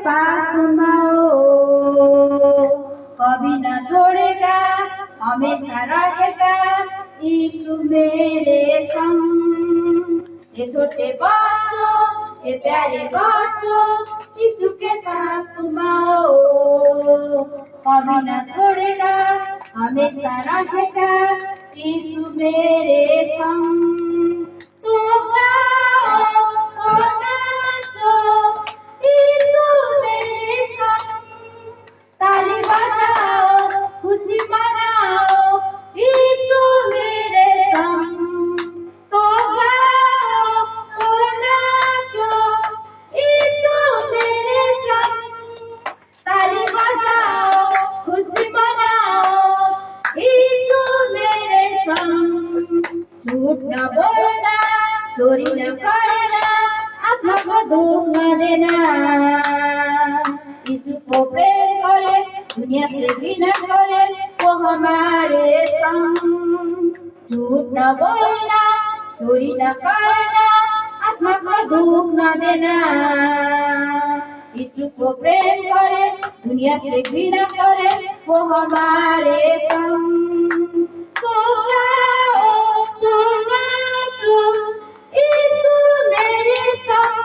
Pass हो, कभी न छोड़ेगा हमेशा रहेगा यीशु मेरे संग। ये छोटे बच्चों, ये प्यारे बच्चों, यीशु के साथ तुम आओ, कभी न छोड़ेगा हमेशा रहेगा यीशु मेरे संग। तुम गाओ, तुम नाचो, यीशु मेरे संग, ताली बजाओ, खुशी मनाओ, यीशु मेरे संग। तुम गाओ, तुम नाचो, यीशु मेरे संग, ताली बजाओ, खुशी मनाओ, यीशु मेरे संग। झूठ न बोलना, चोरी न करना, आत्मा को दुख न देना, यीशु को प्रेम करे, दुनिया से घृणा करे, वो हमारे संग। झूठ न बोलना, चोरी न करना, आत्मा को दुख न देना, यीशु को प्रेम करे, दुनिया से घृणा करे, वो हमारे संग। तो गाओ, तो नाचो, यीशु मेरे संग,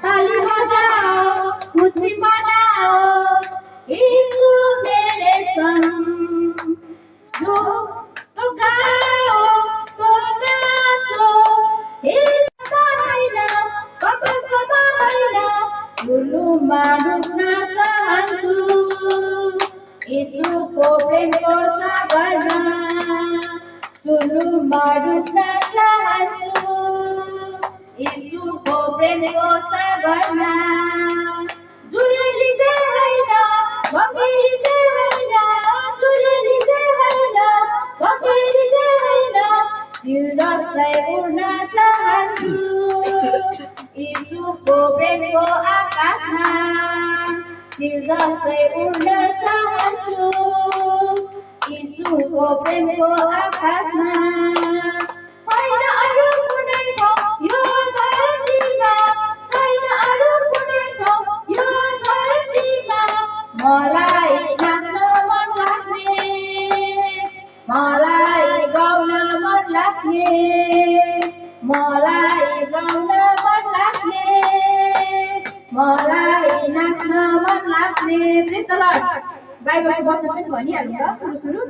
ताली बजाओ, खुशी मनाओ, यीशु मेरे संग। तो गाओ, तो नाचो, यीशु समाइना, बाबा समाइना, गुलुमा डुब्न चाहन्छु, यीशुको प्रेमको सागरमा, चुलुमा डुब्न चाहन्छु, यीशुको प्रेमको सागरमा। जुरेली चाहिँ होइन, भङ्गेरी चाहिँ होइन, जुरेली चाहिँ होइन, भङ्गेरी चाहिँ होइन, दिल जसलाई उड्न चाहन्छु, यीशुको प्रेमको आकाशमा, दिल जसलाई उड्न चाहन्छु, यीशुको प्रेमको आकाशमा। छैन अरू कुनै ठाउँ यो धरतीमा, छैन अरू कुनै ठाउँ यो धरतीमा, मलाई नाच्न मन लाग्ने, मलाई गाउन मन लाग्ने, मलाई गाउन मन लाग्ने, मलाई नाच्न मन लाग्ने। प्रेज द लर्ड। बाइबलको वचन पनि भनिहाल्नु त सुरु सुरु।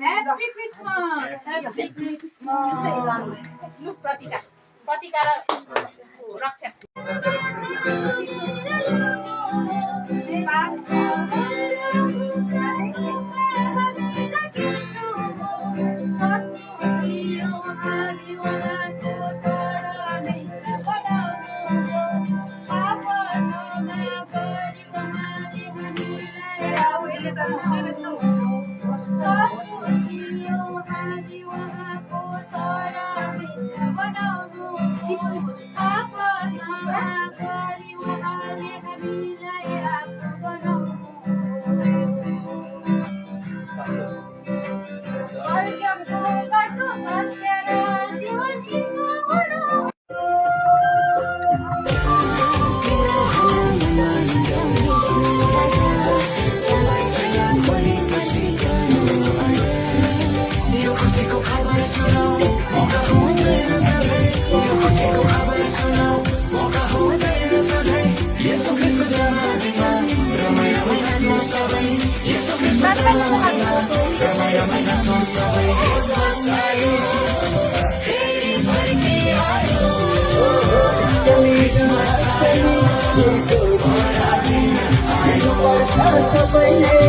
Happy Christmas! Happy Christmas! Look, Pratika. Pratika, Raksha. Christmas,